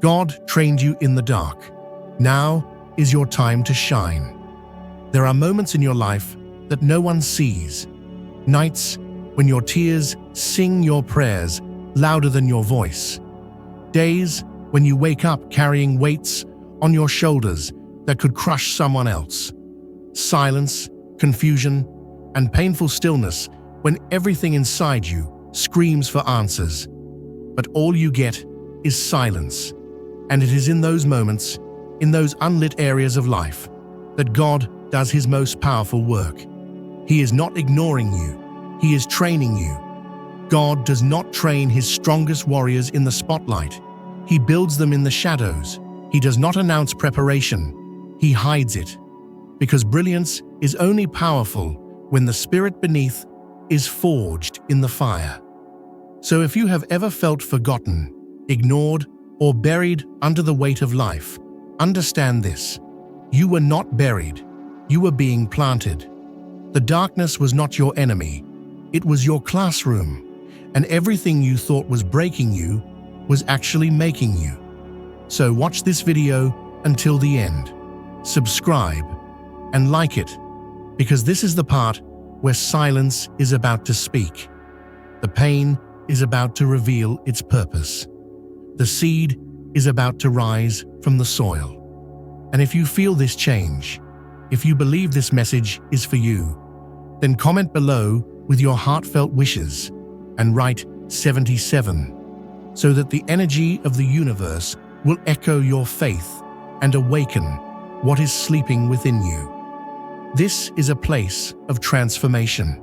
God trained you in the dark. Now is your time to shine. There are moments in your life that no one sees. Nights when your tears sing your prayers louder than your voice. Days when you wake up carrying weights on your shoulders that could crush someone else. Silence, confusion, and painful stillness when everything inside you screams for answers. But all you get is silence. And it is in those moments, in those unlit areas of life, that God does his most powerful work. He is not ignoring you. He is training you. God does not train his strongest warriors in the spotlight. He builds them in the shadows. He does not announce preparation. He hides it. Because brilliance is only powerful when the spirit beneath is forged in the fire. So if you have ever felt forgotten, ignored, or buried under the weight of life, understand this. You were not buried. You were being planted. The darkness was not your enemy. It was your classroom. And everything you thought was breaking you was actually making you. So watch this video until the end. Subscribe and like it, because this is the part where silence is about to speak. The pain is about to reveal its purpose. The seed is about to rise from the soil. And if you feel this change, if you believe this message is for you, then comment below with your heartfelt wishes and write 77, so that the energy of the universe will echo your faith and awaken what is sleeping within you. This is a place of transformation,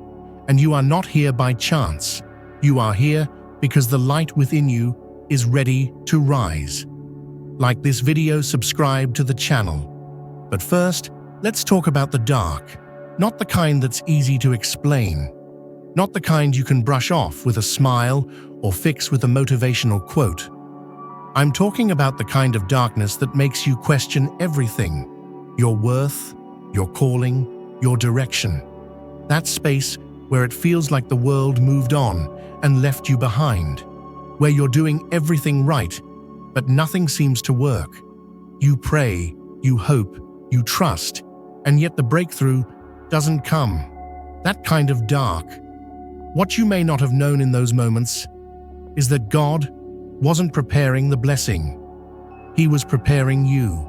and you are not here by chance. You are here because the light within you is ready to rise. Like this video, subscribe to the channel. But first, let's talk about the dark. Not the kind that's easy to explain. Not the kind you can brush off with a smile or fix with a motivational quote. I'm talking about the kind of darkness that makes you question everything. Your worth, your calling, your direction. That space where it feels like the world moved on and left you behind. Where you're doing everything right, but nothing seems to work. You pray, you hope, you trust, and yet the breakthrough doesn't come. That kind of dark. What you may not have known in those moments is that God wasn't preparing the blessing. He was preparing you.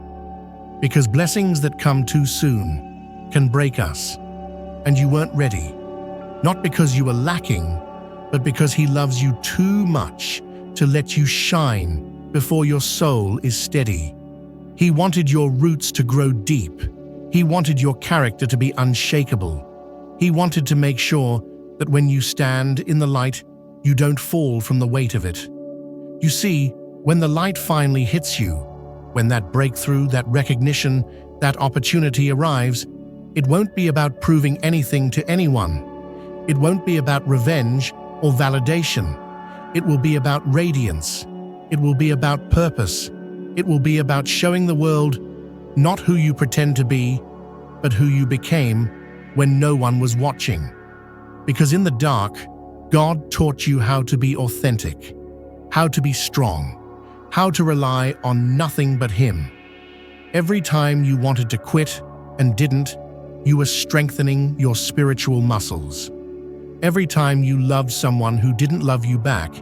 Because blessings that come too soon can break us. And you weren't ready. Not because you were lacking, but because He loves you too much to let you shine before your soul is steady. He wanted your roots to grow deep. He wanted your character to be unshakable. He wanted to make sure that when you stand in the light, you don't fall from the weight of it. You see, when the light finally hits you, when that breakthrough, that recognition, that opportunity arrives, it won't be about proving anything to anyone. It won't be about revenge or validation. It will be about radiance. It will be about purpose. It will be about showing the world not who you pretend to be, but who you became when no one was watching. Because in the dark, God taught you how to be authentic, how to be strong, how to rely on nothing but Him. Every time you wanted to quit and didn't, you were strengthening your spiritual muscles. Every time you loved someone who didn't love you back,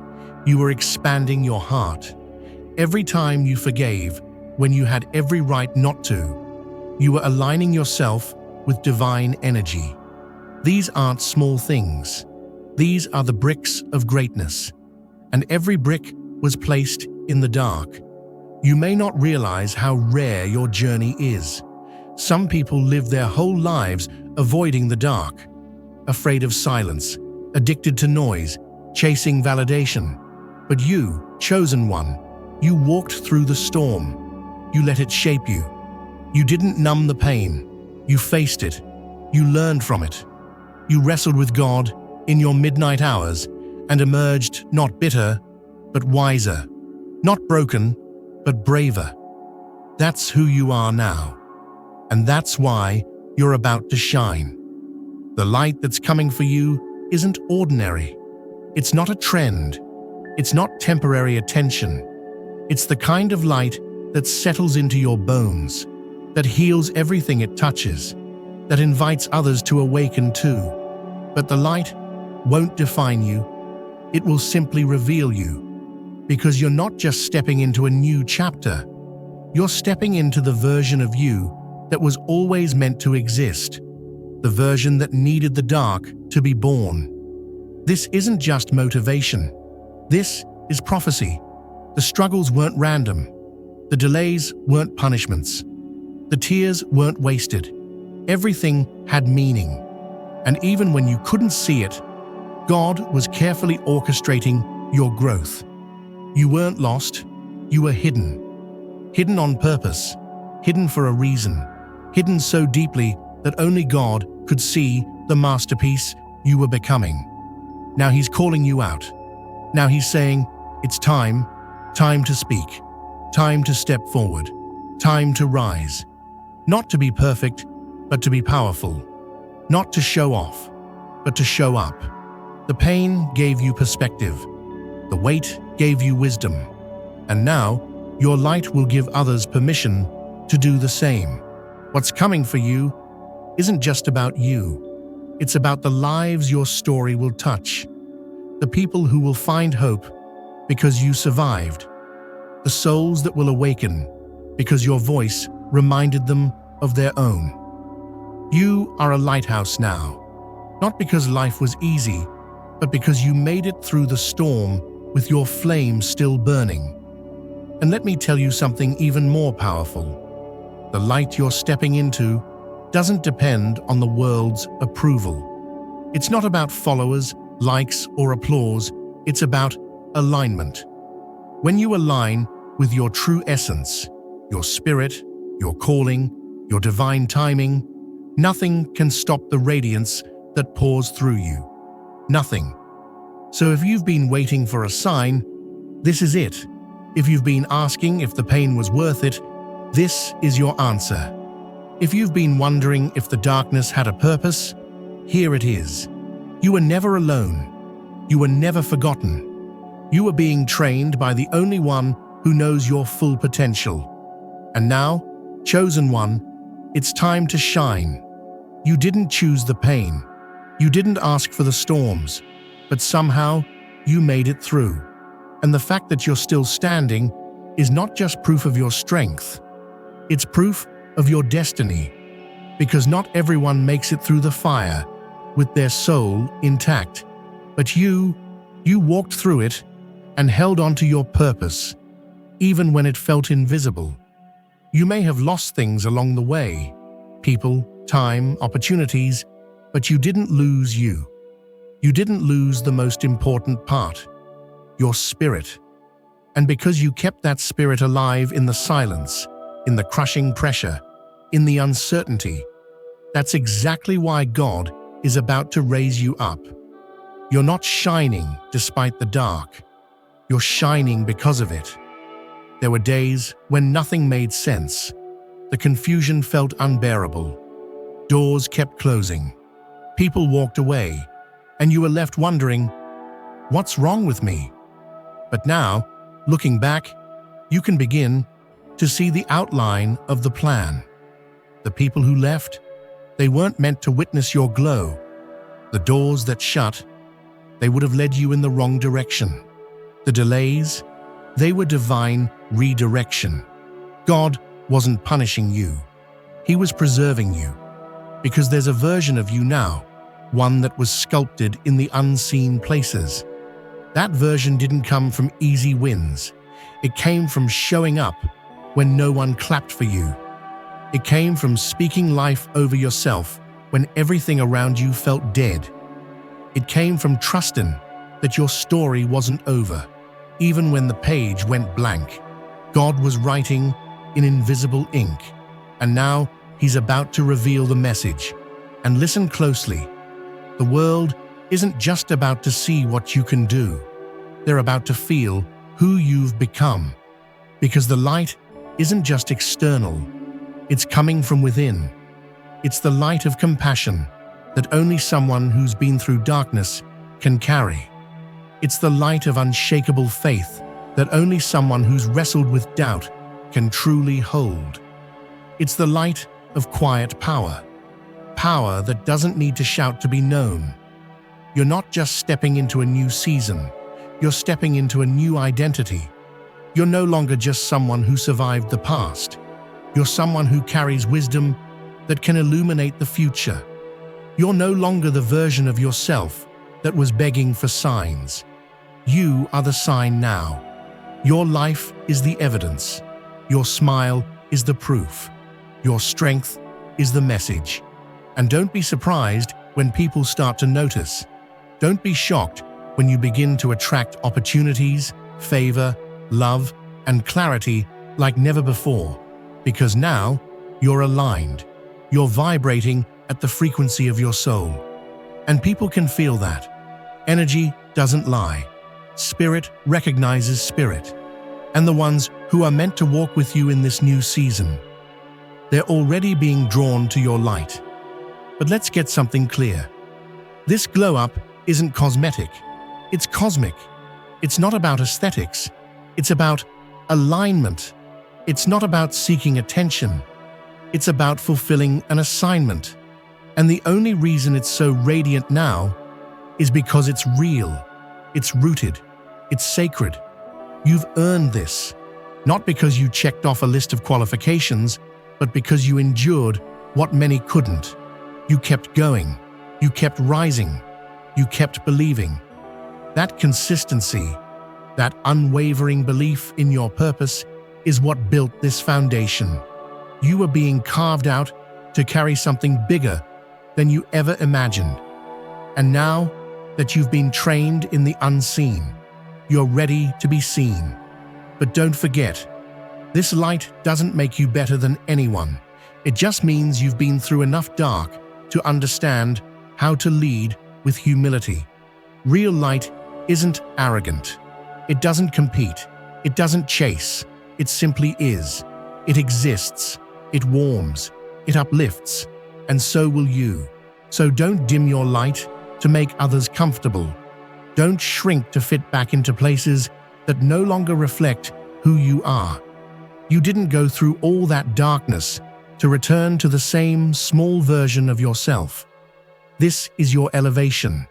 you were expanding your heart. Every time you forgave when you had every right not to, you were aligning yourself with divine energy. These aren't small things. These are the bricks of greatness. And every brick was placed in the dark. You may not realize how rare your journey is. Some people live their whole lives avoiding the dark, afraid of silence, addicted to noise, chasing validation. But you, chosen one, you walked through the storm. You let it shape you. You didn't numb the pain. You faced it. You learned from it. You wrestled with God in your midnight hours and emerged not bitter, but wiser. Not broken, but braver. That's who you are now. And that's why you're about to shine. The light that's coming for you isn't ordinary. It's not a trend. It's not temporary attention. It's the kind of light that settles into your bones, that heals everything it touches, that invites others to awaken too. But the light won't define you. It will simply reveal you, because you're not just stepping into a new chapter. You're stepping into the version of you that was always meant to exist, the version that needed the dark to be born. This isn't just motivation. This is prophecy. The struggles weren't random. The delays weren't punishments. The tears weren't wasted. Everything had meaning. And even when you couldn't see it, God was carefully orchestrating your growth. You weren't lost. You were hidden. Hidden on purpose. Hidden for a reason. Hidden so deeply that only God could see the masterpiece you were becoming. Now He's calling you out. Now He's saying, it's time to speak, time to step forward, time to rise. Not to be perfect, but to be powerful. Not to show off, but to show up. The pain gave you perspective. The weight gave you wisdom. And now, your light will give others permission to do the same. What's coming for you isn't just about you. It's about the lives your story will touch. The people who will find hope because you survived. The souls that will awaken because your voice reminded them of their own. You are a lighthouse now, not because life was easy, but because you made it through the storm with your flame still burning. And let me tell you something even more powerful. The light you're stepping into doesn't depend on the world's approval. It's not about followers, likes, or applause. It's about alignment. When you align with your true essence, your spirit, your calling, your divine timing, nothing can stop the radiance that pours through you. Nothing. So if you've been waiting for a sign, this is it. If you've been asking if the pain was worth it, this is your answer. If you've been wondering if the darkness had a purpose, here it is. You were never alone. You were never forgotten. You were being trained by the only one who knows your full potential. And now, chosen one, it's time to shine. You didn't choose the pain. You didn't ask for the storms, but somehow you made it through. And the fact that you're still standing is not just proof of your strength. It's proof of your destiny, because not everyone makes it through the fire with their soul intact. But you walked through it and held on to your purpose, even when it felt invisible. You may have lost things along the way, people, time, opportunities, but you didn't lose you. You didn't lose the most important part, your spirit. And because you kept that spirit alive in the silence, in the crushing pressure, in the uncertainty, that's exactly why God is about to raise you up. You're not shining despite the dark. You're shining because of it. There were days when nothing made sense. The confusion felt unbearable. Doors kept closing. People walked away, and you were left wondering, what's wrong with me? But now, looking back, you can begin to see the outline of the plan. The people who left, they weren't meant to witness your glow. The doors that shut, they would have led you in the wrong direction. The delays, they were divine redirection. God wasn't punishing you. He was preserving you. Because there's a version of you now, one that was sculpted in the unseen places. That version didn't come from easy wins. It came from showing up when no one clapped for you. It came from speaking life over yourself when everything around you felt dead. It came from trusting that your story wasn't over. Even when the page went blank, God was writing in invisible ink. And now He's about to reveal the message. And listen closely. The world isn't just about to see what you can do. They're about to feel who you've become. Because the light isn't just external. It's coming from within. It's the light of compassion that only someone who's been through darkness can carry. It's the light of unshakable faith that only someone who's wrestled with doubt can truly hold. It's the light of quiet power. Power that doesn't need to shout to be known. You're not just stepping into a new season, you're stepping into a new identity. You're no longer just someone who survived the past. You're someone who carries wisdom that can illuminate the future. You're no longer the version of yourself that was begging for signs. You are the sign now. Your life is the evidence. Your smile is the proof. Your strength is the message. And don't be surprised when people start to notice. Don't be shocked when you begin to attract opportunities, favor, love, and clarity like never before. Because now, you're aligned. You're vibrating at the frequency of your soul. And people can feel that. Energy doesn't lie. Spirit recognizes spirit. And the ones who are meant to walk with you in this new season, they're already being drawn to your light. But let's get something clear. This glow-up isn't cosmetic. It's cosmic. It's not about aesthetics. It's about alignment. It's not about seeking attention. It's about fulfilling an assignment. And the only reason it's so radiant now is because it's real. It's rooted. It's sacred. You've earned this. Not because you checked off a list of qualifications, but because you endured what many couldn't. You kept going. You kept rising. You kept believing. That consistency, that unwavering belief in your purpose is what built this foundation. You were being carved out to carry something bigger than you ever imagined. And now that you've been trained in the unseen, you're ready to be seen. But don't forget, this light doesn't make you better than anyone. It just means you've been through enough dark to understand how to lead with humility. Real light isn't arrogant. It doesn't compete. It doesn't chase. It simply is. It exists. It warms. It uplifts. And so will you. So don't dim your light to make others comfortable. Don't shrink to fit back into places that no longer reflect who you are. You didn't go through all that darkness to return to the same small version of yourself. This is your elevation.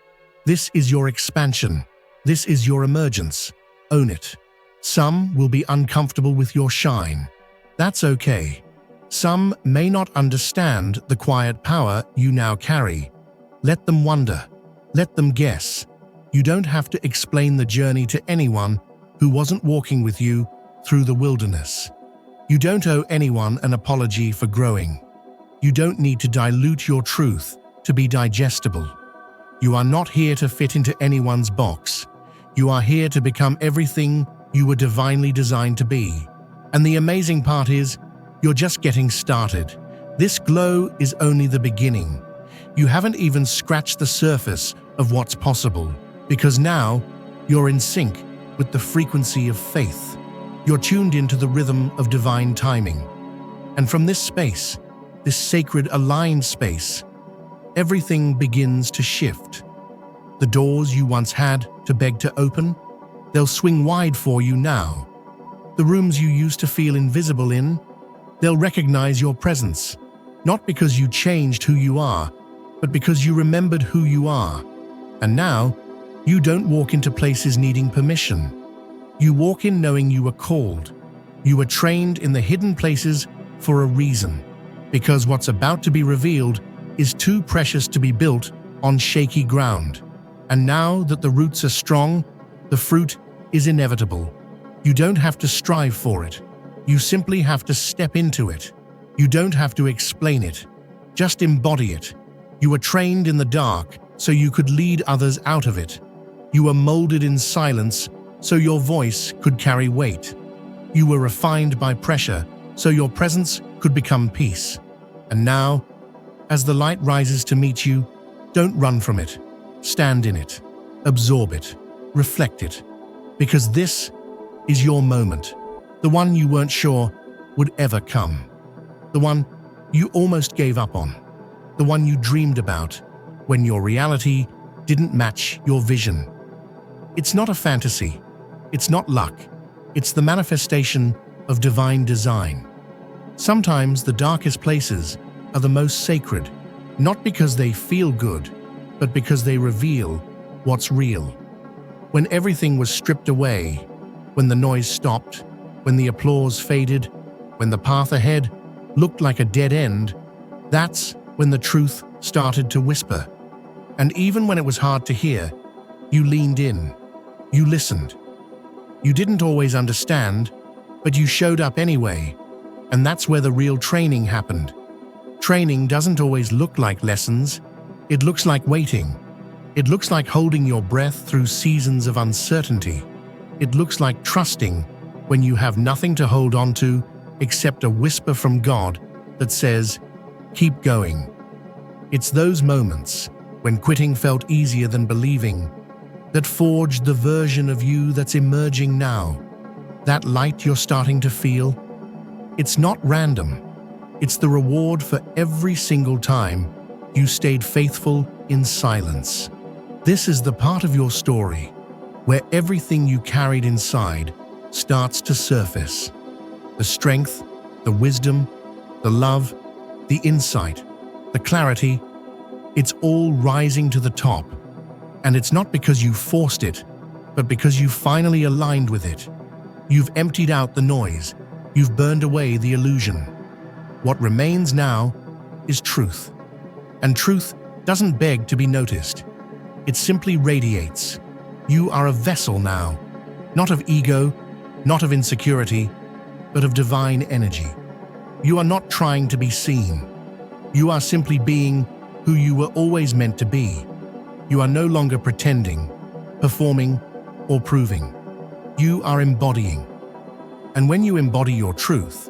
This is your expansion. This is your emergence. Own it. Some will be uncomfortable with your shine. That's okay. Some may not understand the quiet power you now carry. Let them wonder. Let them guess. You don't have to explain the journey to anyone who wasn't walking with you through the wilderness. You don't owe anyone an apology for growing. You don't need to dilute your truth to be digestible. You are not here to fit into anyone's box. You are here to become everything you were divinely designed to be. And the amazing part is, you're just getting started. This glow is only the beginning. You haven't even scratched the surface of what's possible, because now you're in sync with the frequency of faith. You're tuned into the rhythm of divine timing. And from this space, this sacred aligned space, everything begins to shift. The doors you once had to beg to open, they'll swing wide for you now. The rooms you used to feel invisible in, they'll recognize your presence, not because you changed who you are, but because you remembered who you are. And now, you don't walk into places needing permission. You walk in knowing you were called. You were trained in the hidden places for a reason, because what's about to be revealed is too precious to be built on shaky ground. And now that the roots are strong, the fruit is inevitable. You don't have to strive for it. You simply have to step into it. You don't have to explain it. Just embody it. You were trained in the dark so you could lead others out of it. You were molded in silence so your voice could carry weight. You were refined by pressure so your presence could become peace. And now, as the light rises to meet you, don't run from it. Stand in it. Absorb it. Reflect it. Because this is your moment. The one you weren't sure would ever come. The one you almost gave up on. The one you dreamed about when your reality didn't match your vision. It's not a fantasy. It's not luck. It's the manifestation of divine design. Sometimes the darkest places are the most sacred, not because they feel good, but because they reveal what's real. When everything was stripped away, when the noise stopped, when the applause faded, when the path ahead looked like a dead end, that's when the truth started to whisper. And even when it was hard to hear, you leaned in, you listened. You didn't always understand, but you showed up anyway, and that's where the real training happened. Training doesn't always look like lessons. It looks like waiting. It looks like holding your breath through seasons of uncertainty. It looks like trusting when you have nothing to hold on to except a whisper from God that says, "Keep going." It's those moments, when quitting felt easier than believing, that forged the version of you that's emerging now. That light you're starting to feel, it's not random. It's the reward for every single time you stayed faithful in silence. This is the part of your story where everything you carried inside starts to surface. The strength, the wisdom, the love, the insight, the clarity, it's all rising to the top. And it's not because you forced it, but because you finally aligned with it. You've emptied out the noise. You've burned away the illusion. What remains now is truth. And truth doesn't beg to be noticed. It simply radiates. You are a vessel now, not of ego, not of insecurity, but of divine energy. You are not trying to be seen. You are simply being who you were always meant to be. You are no longer pretending, performing, or proving. You are embodying. And when you embody your truth,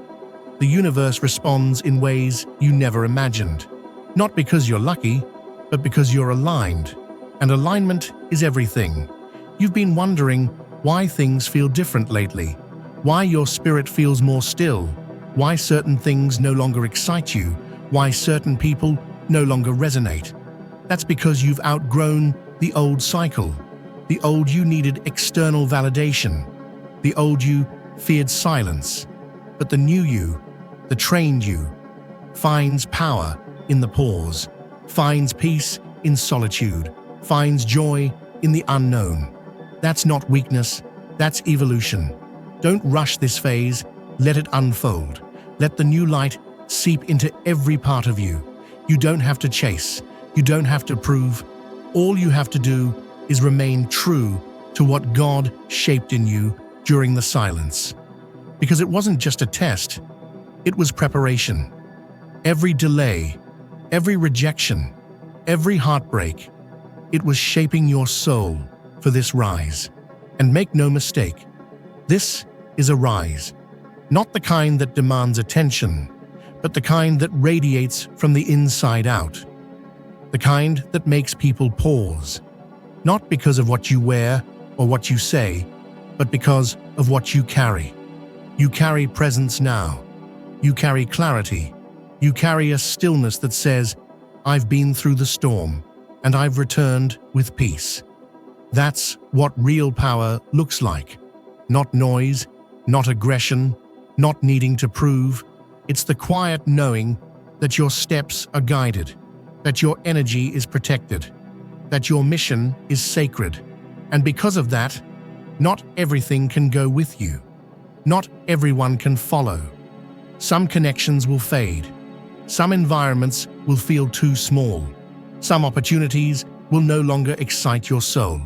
the universe responds in ways you never imagined. Not because you're lucky, but because you're aligned. And alignment is everything. You've been wondering why things feel different lately, why your spirit feels more still, why certain things no longer excite you, why certain people no longer resonate. That's because you've outgrown the old cycle. The old you needed external validation. The old you feared silence. But the new you, the trained you, finds power in the pause, finds peace in solitude, finds joy in the unknown. That's not weakness, that's evolution. Don't rush this phase, let it unfold. Let the new light seep into every part of you. You don't have to chase, you don't have to prove. All you have to do is remain true to what God shaped in you during the silence. Because it wasn't just a test, it was preparation. Every delay, every rejection, every heartbreak, it was shaping your soul for this rise. And make no mistake, this is a rise. Not the kind that demands attention, but the kind that radiates from the inside out. The kind that makes people pause. Not because of what you wear or what you say, but because of what you carry. You carry presence now. You carry clarity. You carry a stillness that says, "I've been through the storm, and I've returned with peace." That's what real power looks like. Not noise, not aggression, not needing to prove. It's the quiet knowing that your steps are guided, that your energy is protected, that your mission is sacred. And because of that, not everything can go with you. Not everyone can follow. Some connections will fade. Some environments will feel too small. Some opportunities will no longer excite your soul.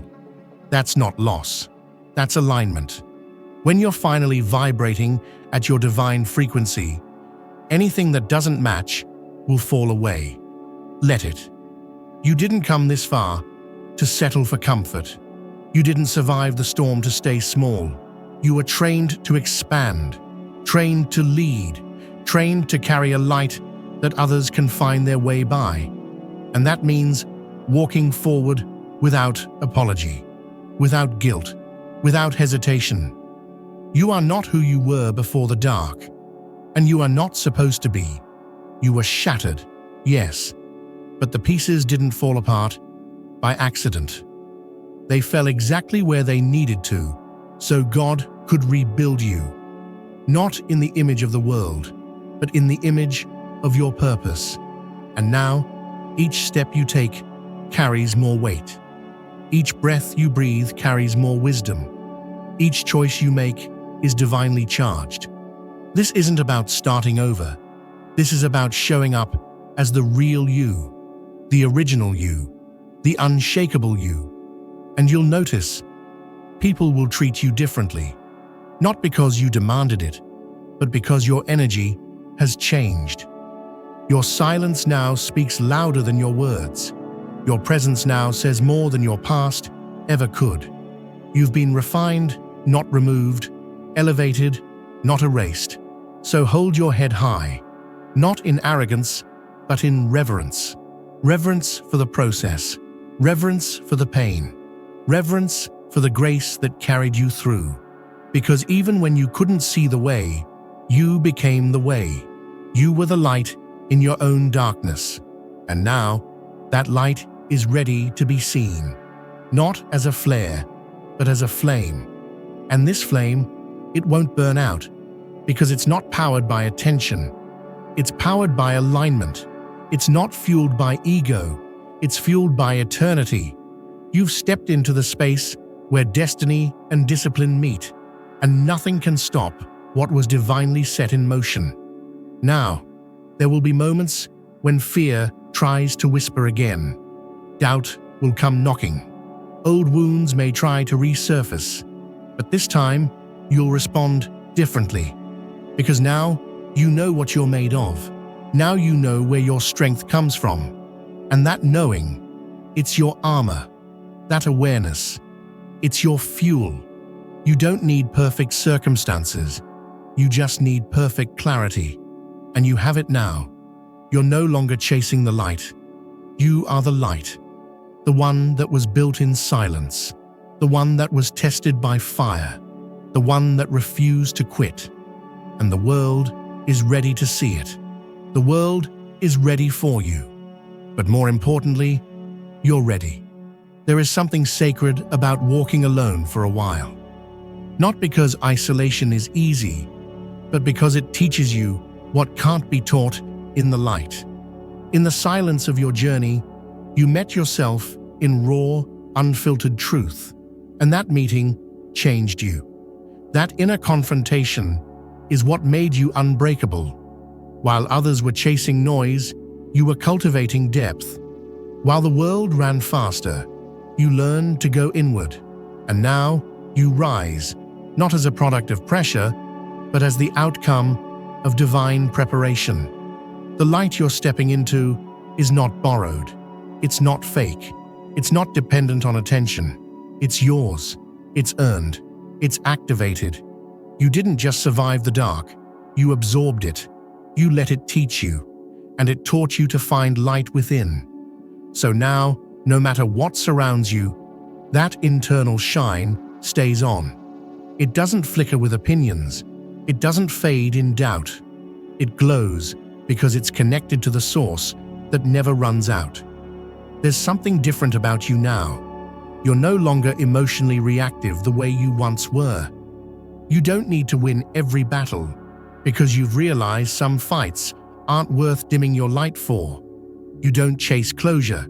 That's not loss. That's alignment. When you're finally vibrating at your divine frequency, anything that doesn't match will fall away. Let it. You didn't come this far to settle for comfort. You didn't survive the storm to stay small. You were trained to expand, trained to lead, trained to carry a light that others can find their way by. And that means walking forward without apology, without guilt, without hesitation. You are not who you were before the dark, and you are not supposed to be. You were shattered, yes, but the pieces didn't fall apart by accident. They fell exactly where they needed to, so God could rebuild you, not in the image of the world, but in the image of your purpose. And now, each step you take carries more weight. Each breath you breathe carries more wisdom. Each choice you make is divinely charged. This isn't about starting over. This is about showing up as the real you, the original you, the unshakable you. And you'll notice, people will treat you differently, not because you demanded it, but because your energy has changed. Your silence now speaks louder than your words. Your presence now says more than your past ever could. You've been refined, not removed, elevated, not erased. So hold your head high, not in arrogance, but in reverence. Reverence for the process, reverence for the pain, reverence for the grace that carried you through. Because even when you couldn't see the way, you became the way. You were the light in your own darkness. And now, that light is ready to be seen, not as a flare, but as a flame. And this flame, it won't burn out, because it's not powered by attention. It's powered by alignment. It's not fueled by ego. It's fueled by eternity. You've stepped into the space where destiny and discipline meet, and nothing can stop what was divinely set in motion. Now, there will be moments when fear tries to whisper again. Doubt will come knocking. Old wounds may try to resurface, but this time you'll respond differently. Because now you know what you're made of. Now you know where your strength comes from. And that knowing, it's your armor. That awareness, it's your fuel. You don't need perfect circumstances. You just need perfect clarity. And you have it now. You're no longer chasing the light. You are the light. The one that was built in silence. The one that was tested by fire. The one that refused to quit. And the world is ready to see it. The world is ready for you. But more importantly, you're ready. There is something sacred about walking alone for a while. Not because isolation is easy, but because it teaches you what can't be taught in the light. In the silence of your journey, you met yourself in raw, unfiltered truth, and that meeting changed you. That inner confrontation is what made you unbreakable. While others were chasing noise, you were cultivating depth. While the world ran faster, you learned to go inward, and now you rise, not as a product of pressure, but as the outcome of divine preparation. The light you're stepping into is not borrowed. It's not fake. It's not dependent on attention. It's yours. It's earned. It's activated. You didn't just survive the dark. You absorbed it. You let it teach you, and it taught you to find light within. So now, no matter what surrounds you, that internal shine stays on. It doesn't flicker with opinions. It doesn't fade in doubt. It glows because it's connected to the source that never runs out. There's something different about you now. You're no longer emotionally reactive the way you once were. You don't need to win every battle because you've realized some fights aren't worth dimming your light for. You don't chase closure.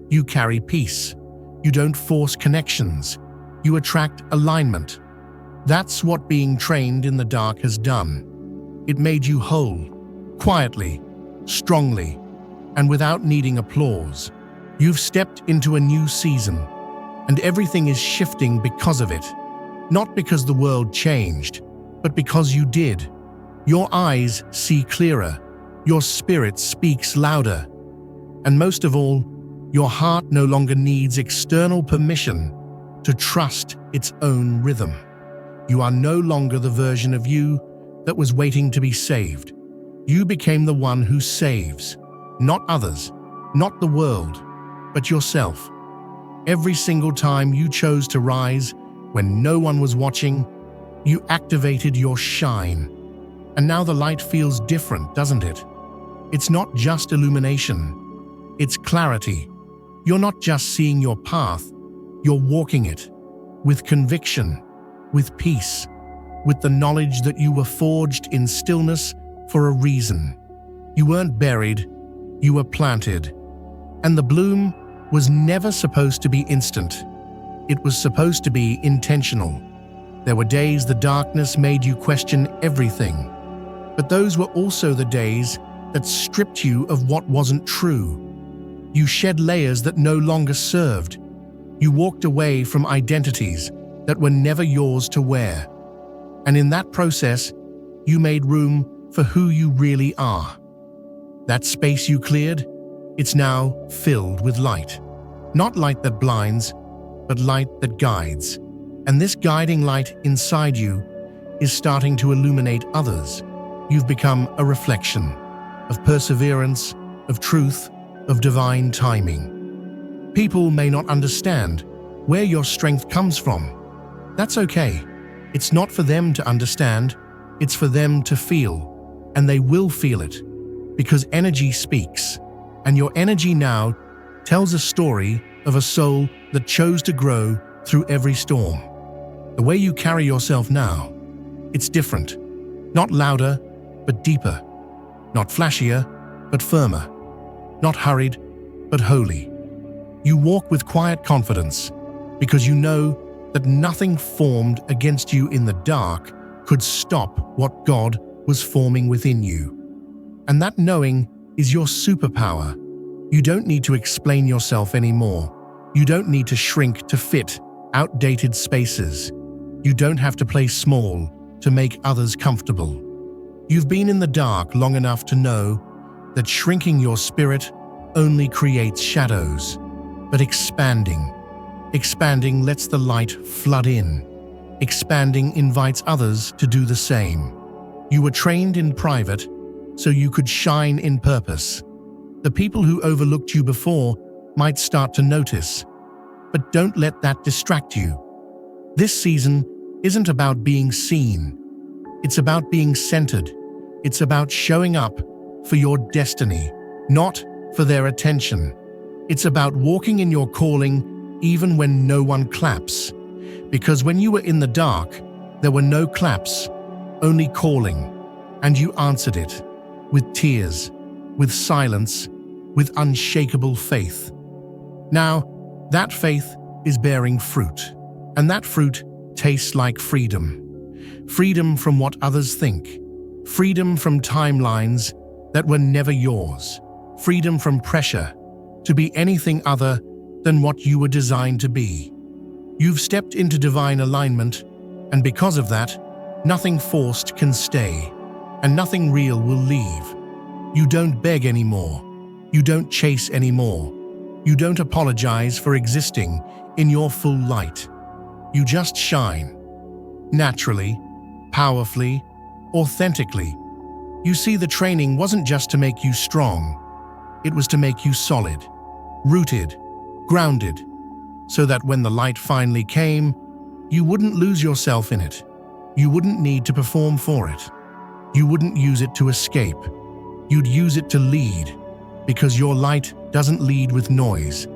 You carry peace. You don't force connections. You attract alignment. That's what being trained in the dark has done. It made you whole, quietly, strongly, and without needing applause. You've stepped into a new season, and everything is shifting because of it. Not because the world changed, but because you did. Your eyes see clearer, your spirit speaks louder, and most of all, your heart no longer needs external permission to trust its own rhythm. You are no longer the version of you that was waiting to be saved. You became the one who saves, not others, not the world, but yourself. Every single time you chose to rise when no one was watching, you activated your shine. And now the light feels different, doesn't it? It's not just illumination, it's clarity. You're not just seeing your path, you're walking it with conviction, with peace, with the knowledge that you were forged in stillness for a reason. You weren't buried, you were planted. And the bloom was never supposed to be instant. It was supposed to be intentional. There were days the darkness made you question everything, but those were also the days that stripped you of what wasn't true. You shed layers that no longer served. You walked away from identities that were never yours to wear. And in that process, you made room for who you really are. That space you cleared, it's now filled with light. Not light that blinds, but light that guides. And this guiding light inside you is starting to illuminate others. You've become a reflection of perseverance, of truth, of divine timing. People may not understand where your strength comes from. That's okay. It's not for them to understand, it's for them to feel. And they will feel it, because energy speaks. And your energy now tells a story of a soul that chose to grow through every storm. The way you carry yourself now, it's different. Not louder, but deeper. Not flashier, but firmer. Not hurried, but holy. You walk with quiet confidence because you know that nothing formed against you in the dark could stop what God was forming within you. And that knowing is your superpower. You don't need to explain yourself anymore. You don't need to shrink to fit outdated spaces. You don't have to play small to make others comfortable. You've been in the dark long enough to know that shrinking your spirit only creates shadows, but expanding lets the light flood in. Expanding invites others to do the same. You were trained in private so you could shine in purpose. The people who overlooked you before might start to notice, but don't let that distract you. This season isn't about being seen. It's about being centered. It's about showing up for your destiny, not for their attention. It's about walking in your calling even when no one claps. Because when you were in the dark, there were no claps, only calling. And you answered it with tears, with silence, with unshakable faith. Now, that faith is bearing fruit. And that fruit tastes like freedom. Freedom from what others think. Freedom from timelines that were never yours. Freedom from pressure to be anything other than what you were designed to be. You've stepped into divine alignment, and because of that, nothing forced can stay, and nothing real will leave. You don't beg anymore. You don't chase anymore. You don't apologize for existing in your full light. You just shine. Naturally, powerfully, authentically. You see, the training wasn't just to make you strong. It was to make you solid, rooted, grounded, so that when the light finally came, you wouldn't lose yourself in it. You wouldn't need to perform for it. You wouldn't use it to escape. You'd use it to lead, because your light doesn't lead with noise.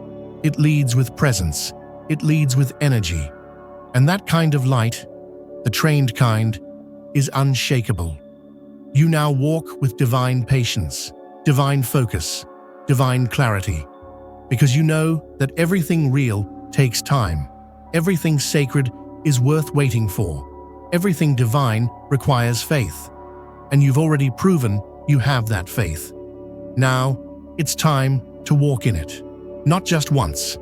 It leads with presence. It leads with energy. And that kind of light, the trained kind, is unshakable. You now walk with divine patience, divine focus, divine clarity, because you know that everything real takes time. Everything sacred is worth waiting for. Everything divine requires faith. And you've already proven you have that faith. Now, it's time to walk in it. Not just once,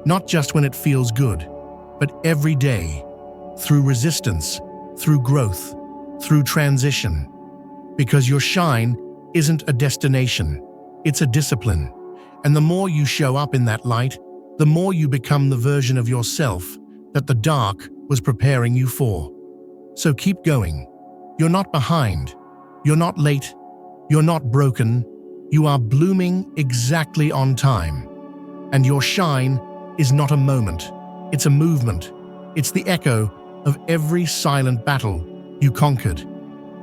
not just when it feels good, but every day, through resistance, through growth, through transition. Because your shine isn't a destination, it's a discipline. And the more you show up in that light, the more you become the version of yourself that the dark was preparing you for. So keep going. You're not behind. You're not late. You're not broken. You are blooming exactly on time. And your shine is not a moment. It's a movement. It's the echo of every silent battle you conquered.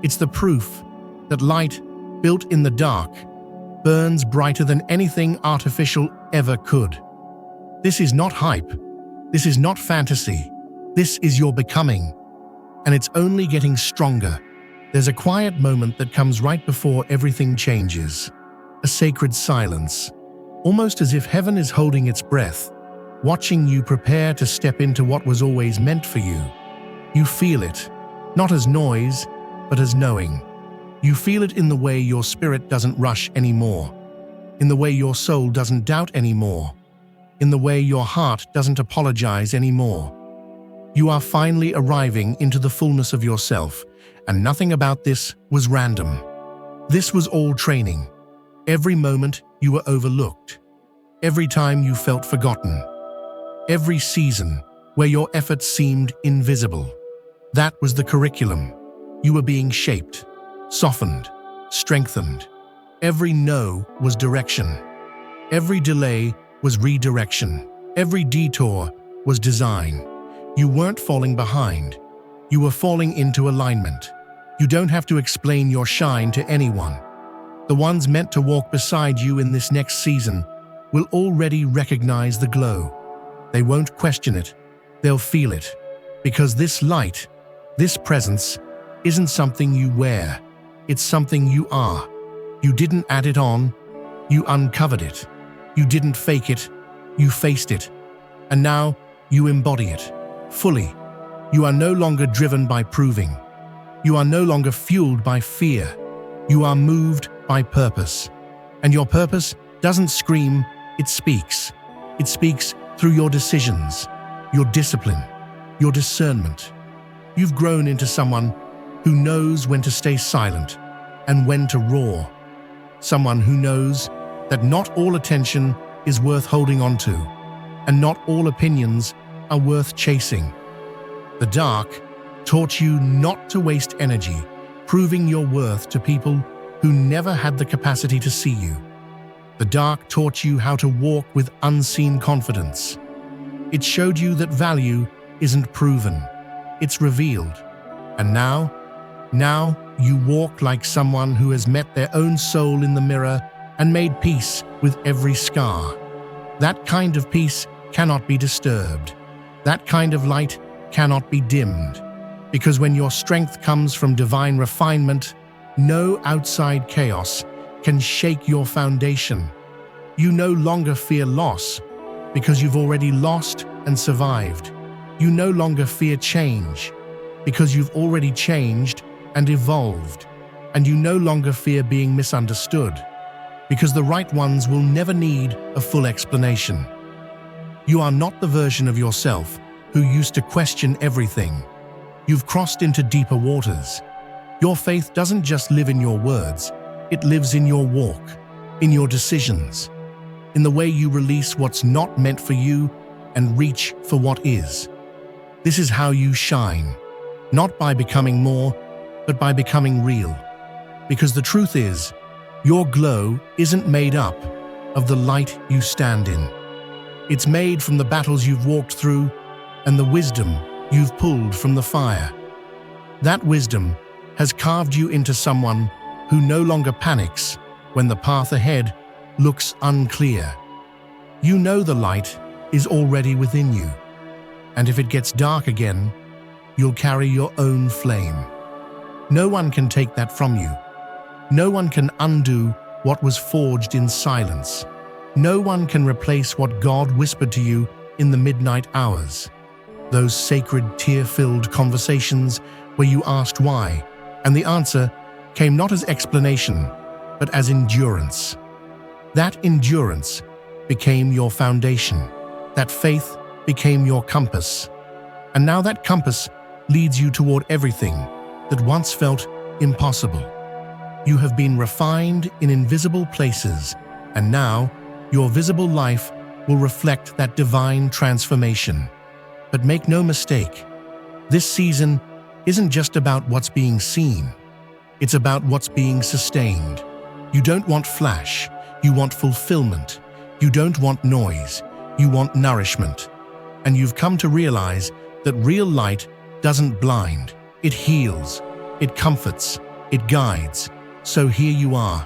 It's the proof that light built in the dark burns brighter than anything artificial ever could. This is not hype. This is not fantasy. This is your becoming. and it's only getting stronger. There's a quiet moment that comes right before everything changes. A sacred silence, almost as if heaven is holding its breath, watching you prepare to step into what was always meant for you. You feel it, not as noise, but as knowing. You feel it in the way your spirit doesn't rush anymore, in the way your soul doesn't doubt anymore, in the way your heart doesn't apologize anymore. You are finally arriving into the fullness of yourself, and nothing about this was random. This was all training. Every moment you were overlooked, every time you felt forgotten, every season where your efforts seemed invisible. That was the curriculum. You were being shaped, softened, strengthened. Every no was direction. Every delay was redirection. Every detour was design. You weren't falling behind. You were falling into alignment. You don't have to explain your shine to anyone. The ones meant to walk beside you in this next season will already recognize the glow. They won't question it. They'll feel it. Because this light, this presence, isn't something you wear. It's something you are. You didn't add it on. You uncovered it. You didn't fake it. You faced it. And now you embody it fully. You are no longer driven by proving. You are no longer fueled by fear. You are moved by purpose. And your purpose doesn't scream, it speaks. It speaks through your decisions, your discipline, your discernment. You've grown into someone who knows when to stay silent and when to roar. Someone who knows that not all attention is worth holding on to, and not all opinions are worth chasing. The dark taught you not to waste energy proving your worth to people who never had the capacity to see you. The dark taught you how to walk with unseen confidence. It showed you that value isn't proven, it's revealed. And now you walk like someone who has met their own soul in the mirror and made peace with every scar. That kind of peace cannot be disturbed. That kind of light cannot be dimmed. Because when your strength comes from divine refinement, no outside chaos can shake your foundation. You no longer fear loss because you've already lost and survived. You no longer fear change because you've already changed and evolved. And you no longer fear being misunderstood because the right ones will never need a full explanation. You are not the version of yourself who used to question everything. You've crossed into deeper waters. Your faith doesn't just live in your words, it lives in your walk, in your decisions, in the way you release what's not meant for you and reach for what is. This is how you shine, not by becoming more, but by becoming real. Because the truth is, your glow isn't made up of the light you stand in. It's made from the battles you've walked through and the wisdom you've pulled from the fire. That wisdom has carved you into someone who no longer panics when the path ahead looks unclear. You know the light is already within you, and if it gets dark again, you'll carry your own flame. No one can take that from you. No one can undo what was forged in silence. No one can replace what God whispered to you in the midnight hours. Those sacred, tear-filled conversations where you asked why, and the answer came not as explanation, but as endurance. That endurance became your foundation. That faith became your compass. And now that compass leads you toward everything that once felt impossible. You have been refined in invisible places, and now your visible life will reflect that divine transformation. But make no mistake, this season isn't just about what's being seen. It's about what's being sustained. You don't want flash, you want fulfillment. You don't want noise, you want nourishment. And you've come to realize that real light doesn't blind. It heals, it comforts, it guides. So here you are.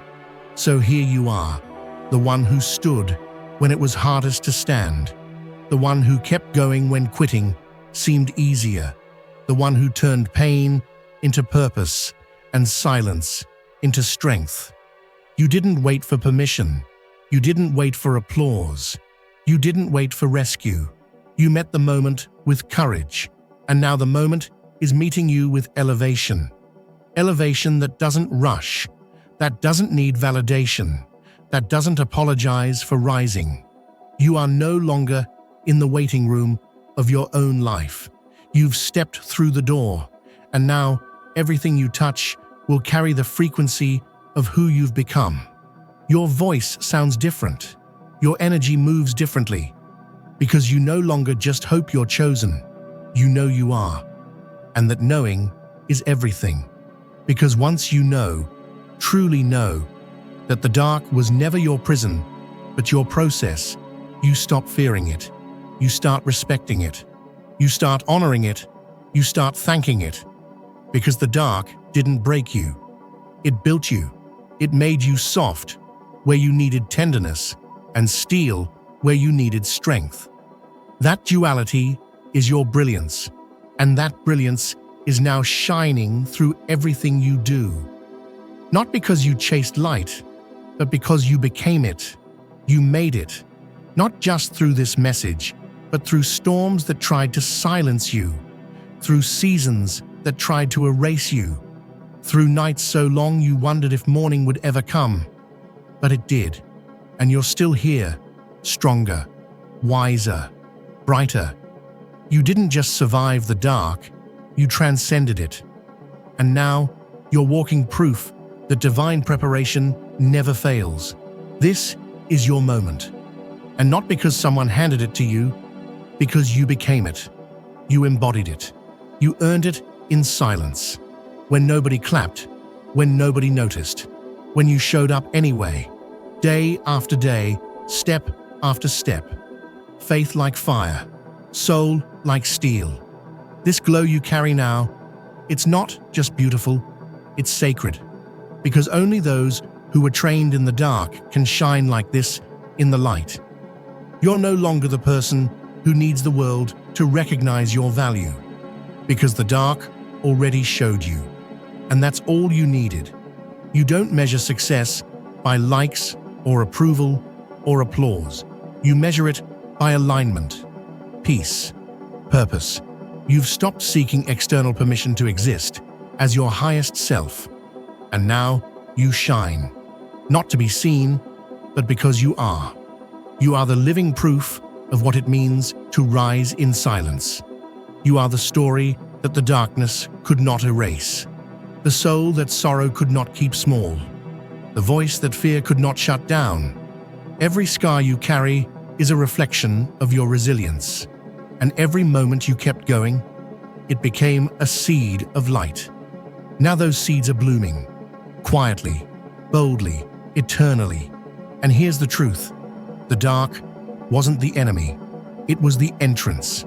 So here you are, the one who stood when it was hardest to stand. The one who kept going when quitting seemed easier. the one who turned pain into purpose and silence into strength. You didn't wait for permission. You didn't wait for applause. You didn't wait for rescue. You met the moment with courage, and now the moment is meeting you with elevation. Elevation that doesn't rush, that doesn't need validation, that doesn't apologize for rising. You are no longer in the waiting room of your own life. You've stepped through the door, and now everything you touch will carry the frequency of who you've become. Your voice sounds different. Your energy moves differently, because you no longer just hope you're chosen. You know you are, and that knowing is everything. Because once you know, truly know, that the dark was never your prison, but your process, you stop fearing it. You start respecting it. You start honoring it. You start thanking it. Because the dark didn't break you. It built you. It made you soft where you needed tenderness and steel where you needed strength. That duality is your brilliance, and that brilliance is now shining through everything you do. Not because you chased light, but because you became it. You made it, not just through this message, but through storms that tried to silence you, through seasons that tried to erase you, through nights so long you wondered if morning would ever come. But it did, and you're still here, stronger, wiser, brighter. You didn't just survive the dark, you transcended it. And now, you're walking proof that divine preparation never fails. This is your moment. And not because someone handed it to you, because you became it. You embodied it. You earned it in silence. When nobody clapped, when nobody noticed, when you showed up anyway, day after day, step after step. Faith like fire, soul like steel. This glow you carry now, it's not just beautiful, it's sacred. Because only those who were trained in the dark can shine like this in the light. You're no longer the person who needs the world to recognize your value, because the dark already showed you. And that's all you needed. You don't measure success by likes or approval or applause. You measure it by alignment, peace, purpose. You've stopped seeking external permission to exist as your highest self. And now you shine, not to be seen, but because you are. You are the living proof of what it means to rise in silence. You are the story that the darkness could not erase, the soul that sorrow could not keep small, the voice that fear could not shut down. Every scar you carry is a reflection of your resilience, and every moment you kept going, it became a seed of light. Now those seeds are blooming, quietly, boldly, eternally. And here's the truth. The dark wasn't the enemy. It was the entrance,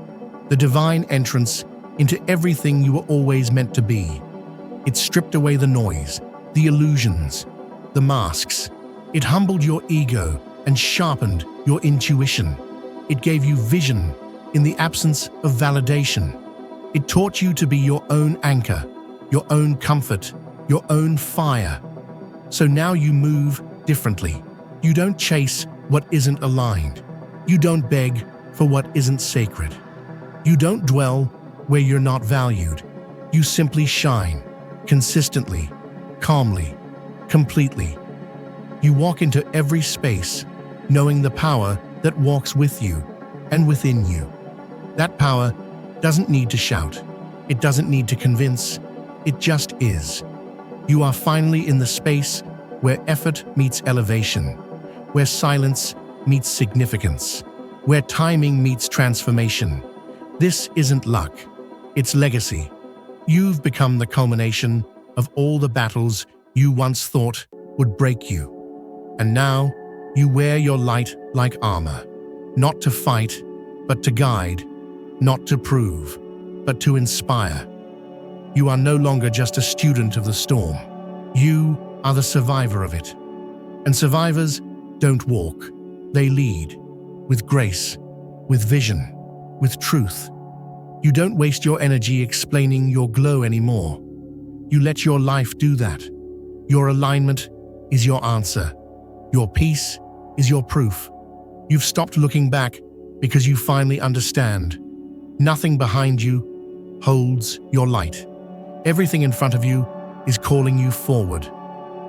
the divine entrance into everything you were always meant to be. It stripped away the noise, the illusions, the masks. It humbled your ego and sharpened your intuition. It gave you vision in the absence of validation. It taught you to be your own anchor, your own comfort, your own fire. So now you move differently. You don't chase what isn't aligned. You don't beg for what isn't sacred. You don't dwell where you're not valued. You simply shine, consistently, calmly, completely. You walk into every space, knowing the power that walks with you and within you. That power doesn't need to shout. It doesn't need to convince. It just is. You are finally in the space where effort meets elevation, where silence meets significance, where timing meets transformation. This isn't luck, it's legacy. You've become the culmination of all the battles you once thought would break you. And now, you wear your light like armor, not to fight, but to guide, not to prove, but to inspire. You are no longer just a student of the storm. You are the survivor of it. And survivors don't walk, they lead, with grace, with vision, with truth. You don't waste your energy explaining your glow anymore. You let your life do that. Your alignment is your answer. Your peace is your proof. You've stopped looking back because you finally understand. Nothing behind you holds your light. Everything in front of you is calling you forward.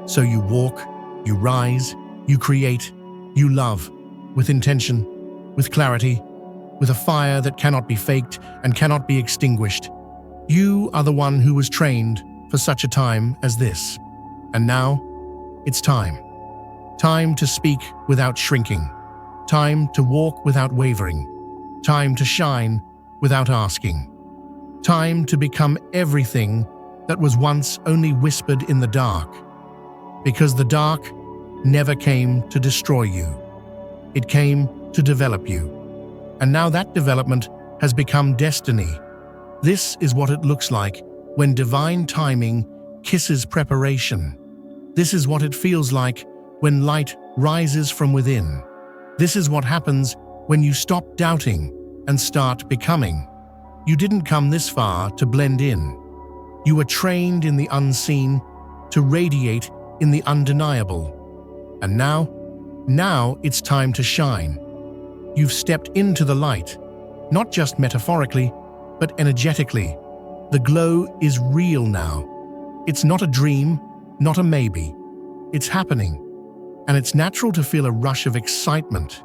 So you walk, you rise, you create, you love, with intention, with clarity, with a fire that cannot be faked and cannot be extinguished. You are the one who was trained for such a time as this. And now, it's time. Time to speak without shrinking. Time to walk without wavering. Time to shine without asking. Time to become everything that was once only whispered in the dark. Because the dark never came to destroy you. It came to develop you. And now that development has become destiny. This is what it looks like when divine timing kisses preparation. This is what it feels like when light rises from within. This is what happens when you stop doubting and start becoming. You didn't come this far to blend in. You were trained in the unseen to radiate in the undeniable. And now it's time to shine. You've stepped into the light, not just metaphorically, but energetically. The glow is real now. It's not a dream, not a maybe. It's happening. And it's natural to feel a rush of excitement.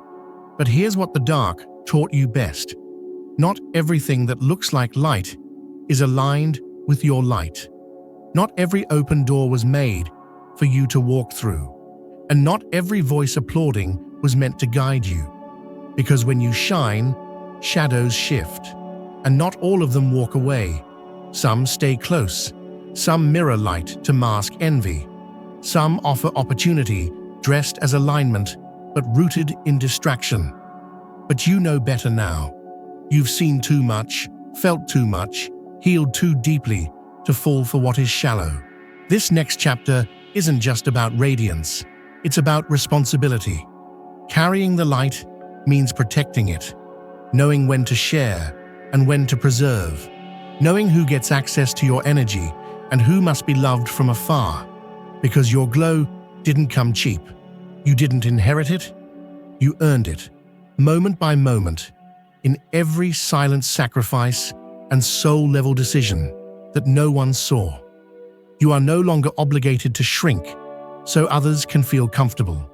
But here's what the dark taught you best. Not everything that looks like light is aligned with your light. Not every open door was made for you to walk through. And not every voice applauding was meant to guide you. Because when you shine, shadows shift. And not all of them walk away. Some stay close. Some mirror light to mask envy. Some offer opportunity dressed as alignment, but rooted in distraction. But you know better now. You've seen too much, felt too much, healed too deeply to fall for what is shallow. This next chapter isn't just about radiance. It's about responsibility. Carrying the light means protecting it, knowing when to share and when to preserve, knowing who gets access to your energy and who must be loved from afar. Because your glow didn't come cheap. You didn't inherit it. You earned it, moment by moment, in every silent sacrifice and soul-level decision that no one saw. You are no longer obligated to shrink so others can feel comfortable.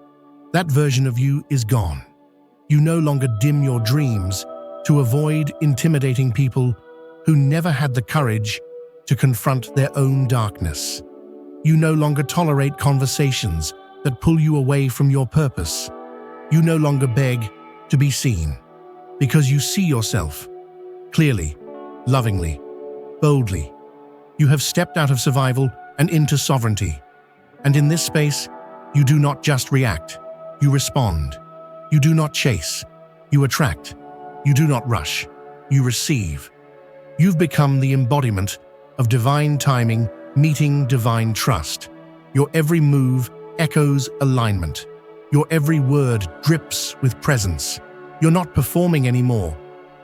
That version of you is gone. You no longer dim your dreams to avoid intimidating people who never had the courage to confront their own darkness. You no longer tolerate conversations that pull you away from your purpose. You no longer beg to be seen, because you see yourself clearly, lovingly, boldly. You have stepped out of survival and into sovereignty. And in this space, you do not just react, you respond. You do not chase, you attract. You do not rush, you receive. You've become the embodiment of divine timing meeting divine trust. Your every move echoes alignment. Your every word drips with presence. You're not performing anymore.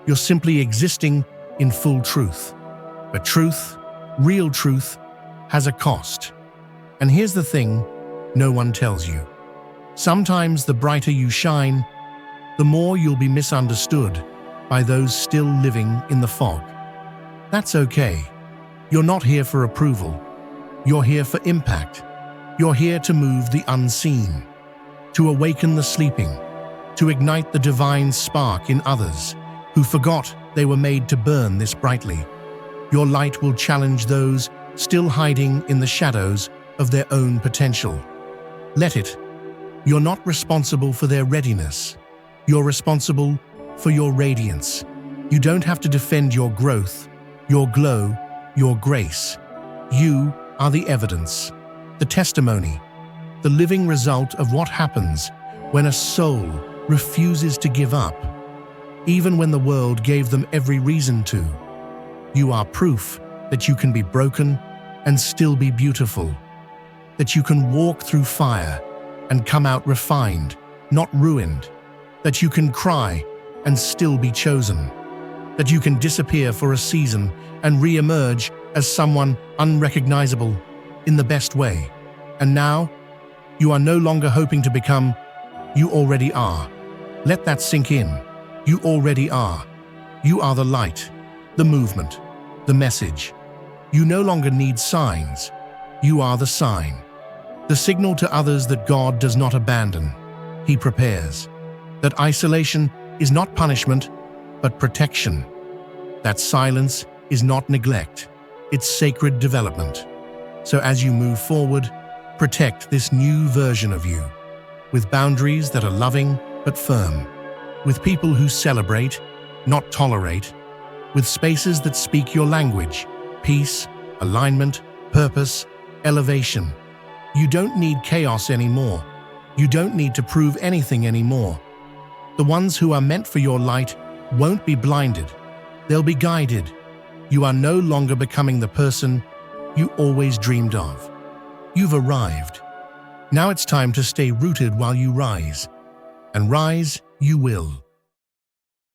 You're simply existing in full truth. But truth, real truth, has a cost. And here's the thing no one tells you. Sometimes the brighter you shine, the more you'll be misunderstood by those still living in the fog. That's okay. You're not here for approval. You're here for impact. You're here to move the unseen, to awaken the sleeping, to ignite the divine spark in others who forgot they were made to burn this brightly. Your light will challenge those still hiding in the shadows of their own potential. Let it. You're not responsible for their readiness. You're responsible for your radiance. You don't have to defend your growth, your glow, your grace. You are the evidence, the testimony, the living result of what happens when a soul refuses to give up, even when the world gave them every reason to. You are proof that you can be broken and still be beautiful, that you can walk through fire and come out refined, not ruined, that you can cry and still be chosen. that you can disappear for a season and re-emerge as someone unrecognizable in the best way. And now, you are no longer hoping to become, you already are. Let that sink in. You already are. You are the light, the movement, the message. You no longer need signs. You are the sign. The signal to others that God does not abandon. He prepares. That isolation is not punishment, but protection. That silence is not neglect. It's sacred development. So as you move forward, protect this new version of you, with boundaries that are loving but firm, with people who celebrate, not tolerate, with spaces that speak your language, peace, alignment, purpose, elevation. You don't need chaos anymore. You don't need to prove anything anymore. The ones who are meant for your light won't be blinded. They'll be guided. You are no longer becoming the person you always dreamed of. You've arrived. Now it's time to stay rooted while you rise. And rise you will.